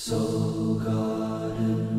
Soul Garden.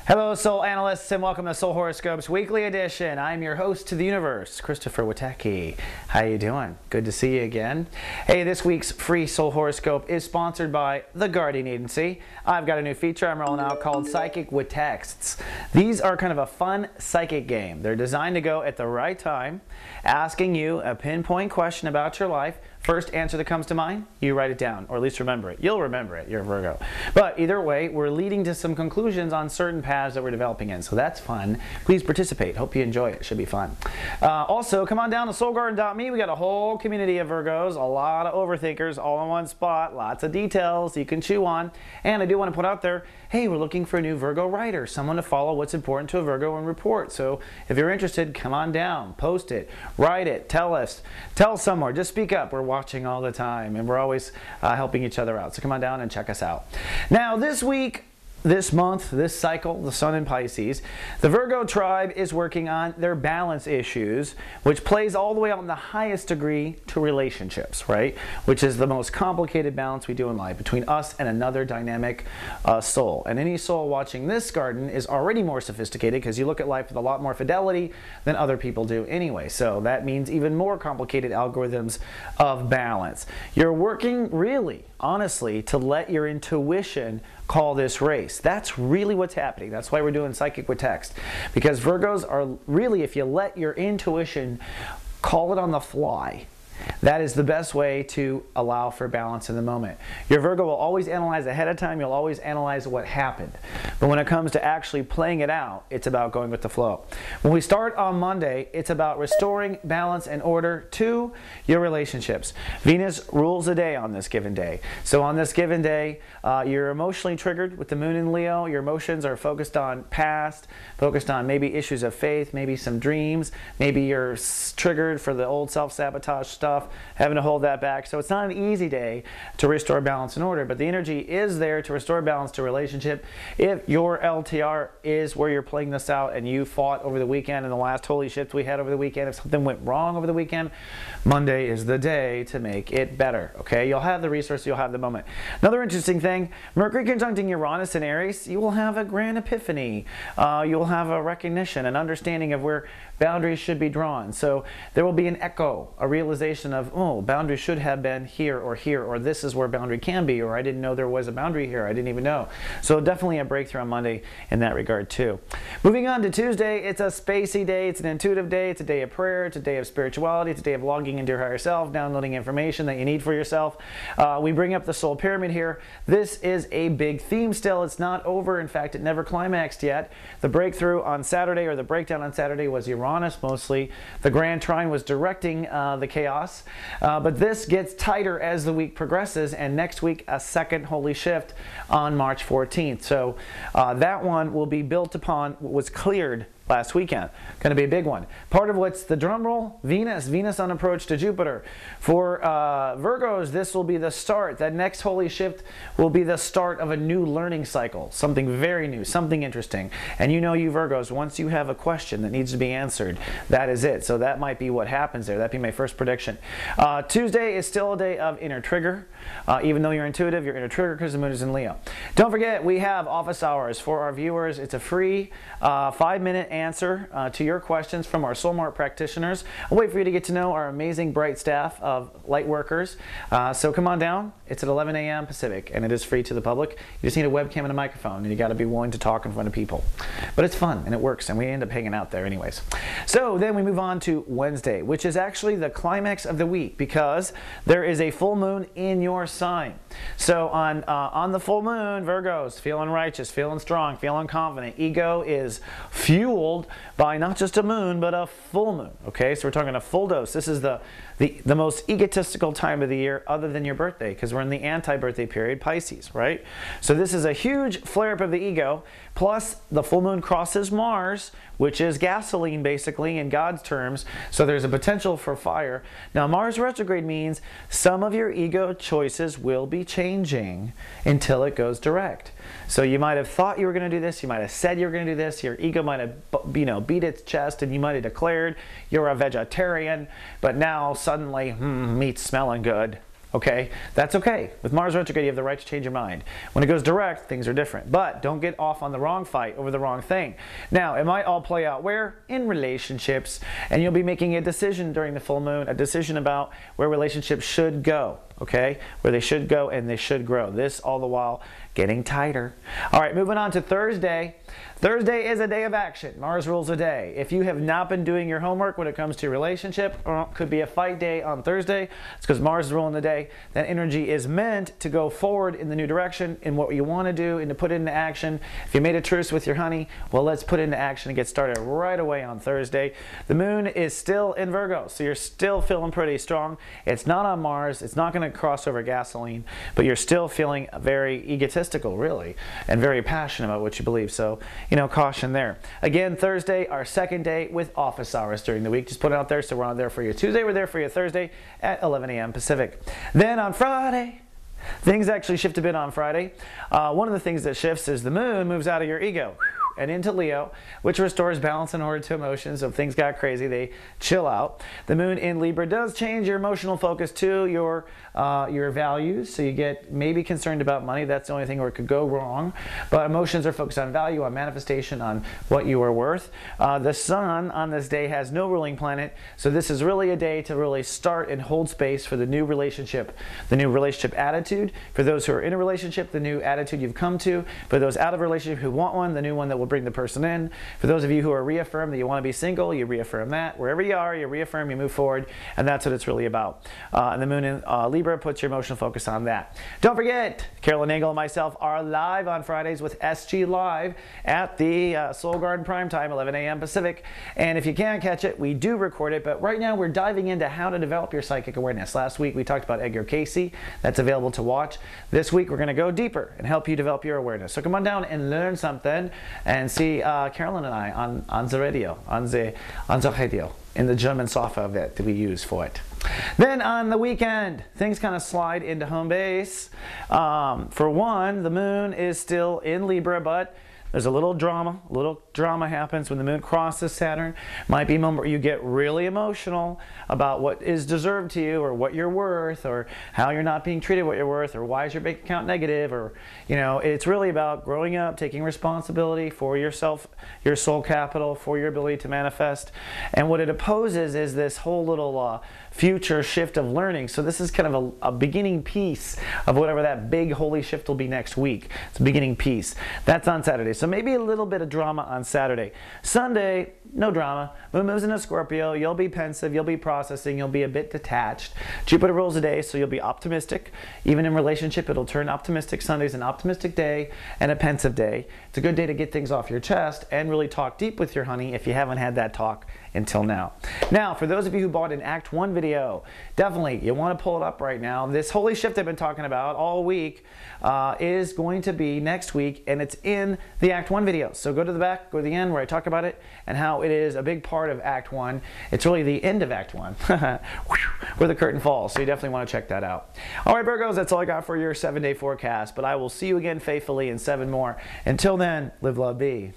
Hello Soul Analysts and welcome to Soul Horoscopes Weekly Edition. I'm your host to the universe, Christopher Witecki. How you doing? Good to see you again. Hey, this week's free Soul Horoscope is sponsored by the Guardian Agency. I've got a new feature I'm rolling out called Psychic with Texts. These are kind of a fun psychic game. They're designed to go at the right time, asking you a pinpoint question about your life. First answer that comes to mind, you write it down, or at least remember it. You'll remember it, you're a Virgo. But either way, we're leading to some conclusions on certain paths that we're developing in, so that's fun. Please participate. Hope you enjoy it. It should be fun. Also, come on down to soulgarden.me. We got a whole community of Virgos, a lot of overthinkers, all in one spot, lots of details you can chew on. And I do want to put out there, hey, we're looking for a new Virgo writer, someone to follow what's important to a Virgo and report. So if you're interested, come on down, post it, write it, tell us, tell someone, just speak up. We're watching all the time and we're always helping each other out. So come on down and check us out. Now this week, this month, this cycle, the Sun in Pisces, the Virgo tribe is working on their balance issues, which plays all the way out in the highest degree to relationships, right? Which is the most complicated balance we do in life between us and another dynamic soul. And any soul watching this garden is already more sophisticated because you look at life with a lot more fidelity than other people do anyway. So that means even more complicated algorithms of balance. You're working really, honestly, to let your intuition call this race. That's really what's happening. That's why we're doing Psychic with Text. Because Virgos are really, if you let your intuition call it on the fly, that is the best way to allow for balance in the moment. Your Virgo will always analyze ahead of time. You'll always analyze what happened. But when it comes to actually playing it out, it's about going with the flow. When we start on Monday, it's about restoring balance and order to your relationships. Venus rules the day on this given day. So on this given day, you're emotionally triggered with the moon in Leo. Your emotions are focused on past, focused on maybe issues of faith, maybe some dreams. Maybe you're triggered for the old self-sabotage stuff, having to hold that back. So it's not an easy day to restore balance and order, but the energy is there to restore balance to relationship. If your LTR is where you're playing this out and you fought over the weekend and the last holy shift we had over the weekend, if something went wrong over the weekend, Monday is the day to make it better, okay? You'll have the resource, you'll have the moment. Another interesting thing, Mercury conjuncting Uranus in Aries, you will have a grand epiphany. You'll have a recognition, an understanding of where boundaries should be drawn. So there will be an echo, a realization of, oh, boundary should have been here, or this is where boundary can be, or I didn't know there was a boundary here, I didn't even know. So definitely a breakthrough on Monday in that regard too. Moving on to Tuesday, it's a spacey day, it's an intuitive day, it's a day of prayer, it's a day of spirituality, it's a day of logging into your higher self, downloading information that you need for yourself. We bring up the soul pyramid here. This is a big theme still. It's not over. In fact, it never climaxed yet. The breakthrough on Saturday, or the breakdown on Saturday, was Uranus mostly. The Grand Trine was directing the chaos. But this gets tighter as the week progresses, and next week a second holy shift on March 14th. So that one will be built upon what was cleared last weekend. Going to be a big one. Part of what's the drum roll? Venus on approach to Jupiter. For Virgos, this will be the start. That next holy shift will be the start of a new learning cycle. Something very new, something interesting. And you know, you Virgos, once you have a question that needs to be answered, that is it. So that might be what happens there. That'd be my first prediction. Tuesday is still a day of inner trigger. Even though you're intuitive, you're inner trigger because the moon is in Leo. Don't forget, we have office hours for our viewers. It's a free 5-minute answer to your questions from our Soul Mart practitioners. I'll wait for you to get to know our amazing bright staff of light workers. So come on down. It's at 11 a.m. Pacific, and it is free to the public. You just need a webcam and a microphone, and you got to be willing to talk in front of people. But it's fun, and it works, and we end up hanging out there anyways. So then we move on to Wednesday, which is actually the climax of the week because there is a full moon in your sign. So on the full moon, Virgos, feeling righteous, feeling strong, feeling confident. Ego is fueled by not just a moon, but a full moon. Okay, so we're talking a full dose. This is the most egotistical time of the year other than your birthday, because we're in the anti-birthday period, Pisces, right? So this is a huge flare-up of the ego, plus the full moon crosses Mars, which is gasoline basically in God's terms, so there's a potential for fire. Now Mars retrograde means some of your ego choices will be changing until it goes direct. So you might have thought you were going to do this, you might have said you were going to do this, your ego might have beat its chest, and you might have declared you're a vegetarian, but now suddenly, meat's smelling good. Okay, that's okay. With Mars retrograde, you have the right to change your mind. When it goes direct, things are different. But don't get off on the wrong fight over the wrong thing. Now, it might all play out where? In relationships. And you'll be making a decision during the full moon, a decision about where relationships should go. Okay, where they should go and they should grow. This all the while getting tighter. All right, moving on to Thursday. Thursday is a day of action. Mars rules a day. If you have not been doing your homework when it comes to your relationship, or it could be a fight day on Thursday, it's because Mars is ruling the day. That energy is meant to go forward in the new direction, in what you want to do, and to put it into action. If you made a truce with your honey, well, let's put it into action and get started right away on Thursday. The moon is still in Virgo, so you're still feeling pretty strong. It's not on Mars. It's not going to cross over gasoline, but you're still feeling very egotistical, really, and very passionate about what you believe. So, caution there. Again, Thursday, our second day with office hours during the week. Just put it out there, so we're on there for you Tuesday, we're there for you Thursday at 11 a.m. Pacific. Then on Friday, things actually shift a bit on Friday. One of the things that shifts is the moon moves out of your ego and into Leo, which restores balance and order to emotions. So if things got crazy, they chill out. The moon in Libra does change your emotional focus to your values. So you get maybe concerned about money. That's the only thing where it could go wrong. But emotions are focused on value, on manifestation, on what you are worth. The sun on this day has no ruling planet. So this is really a day to really start and hold space for the new relationship attitude. For those who are in a relationship, the new attitude you've come to. For those out of a relationship who want one, the new one that will bring the person in. For those of you who are reaffirmed that you want to be single, you reaffirm that. Wherever you are, you reaffirm, you move forward, and that's what it's really about. And the moon in Libra puts your emotional focus on that. Don't forget, Carolyn Nagel and myself are live on Fridays with SG Live at the Soul Garden Prime Time, 11 a.m. Pacific. And if you can't catch it, we do record it. But right now, we're diving into how to develop your psychic awareness. Last week, we talked about Edgar Cayce. That's available to watch. This week, we're going to go deeper and help you develop your awareness. So come on down and learn something, and see Carolyn and I on the radio, on the radio, in the German software that we use for it. Then on the weekend, things kind of slide into home base. For one, the moon is still in Libra, but there's a little drama happens when the moon crosses Saturn. Might be a moment where you get really emotional about what is deserved to you, or what you're worth, or how you're not being treated what you're worth, or why is your bank account negative, or it's really about growing up, taking responsibility for yourself, your soul capital, for your ability to manifest. And what it opposes is this whole little future shift of learning. So this is kind of a beginning piece of whatever that big holy shift will be next week. It's a beginning piece. That's on Saturday. So maybe a little bit of drama on Saturday. Sunday, no drama. Moon moves into Scorpio. You'll be pensive. You'll be processing. You'll be a bit detached. Jupiter rules the day, so you'll be optimistic. Even in relationship, it'll turn optimistic. Sunday's an optimistic day and a pensive day. It's a good day to get things off your chest and really talk deep with your honey if you haven't had that talk until now. Now, for those of you who bought an Act 1 video, definitely you want to pull it up right now. This holy shift I've been talking about all week is going to be next week, and it's in the Act 1 video. So go to the back, go to the end where I talk about it and how it is a big part of Act 1. It's really the end of Act 1 where the curtain falls. So you definitely want to check that out. All right, Virgos, that's all I got for your 7-day forecast, but I will see you again faithfully in 7 more. Until then, live, love, be.